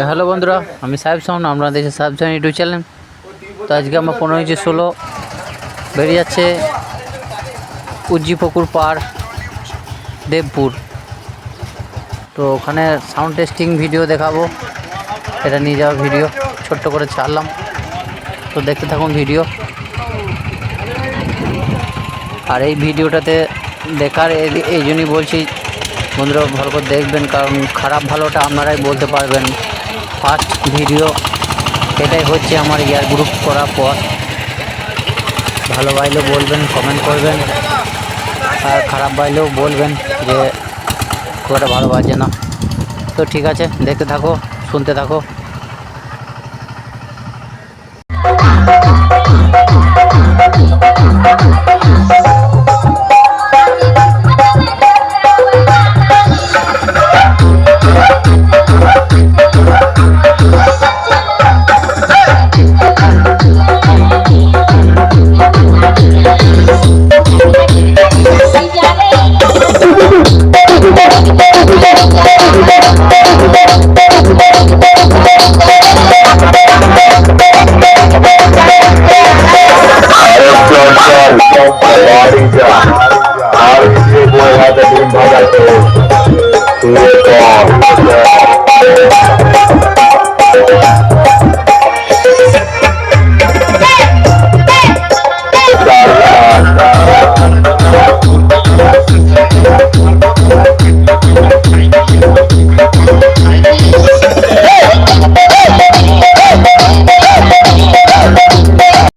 Hello বন্ধুরা, আমি সাহেব সাউন্ড, আপনারা দেখছেন সাহেব সাউন্ড ইউটিউব চ্যানেল। তো আজকে আমরা 15/16 বেরিয়ে যাচ্ছে উজ্জিপুকুর পার দেবপুর। তো ওখানে সাউন্ড টেস্টিং ভিডিও দেখাবো, এটা নিয়ে যাওয়া ভিডিও ছোট্ট করে ছাড়লাম। তো দেখতে থাকুন ভিডিও। আর এই ভিডিওটাতে দেখার এই জন্যই বলছি বন্ধুরা, ভালো করে দেখবেন, কারণ খারাপ ভালোটা আপনারাই বলতে পারবেন। ফার্স্ট ভিডিও এটাই হচ্ছে আমার ইয়ার গ্রুপ করার পর। ভালো বাইলেও বলবেন, কমেন্ট করবেন, আর খারাপ বাইলেও বলবেন যে খুব একটা ভালো বাজে না। তো ঠিক আছে, দেখতে থাকো, শুনতে থাকো।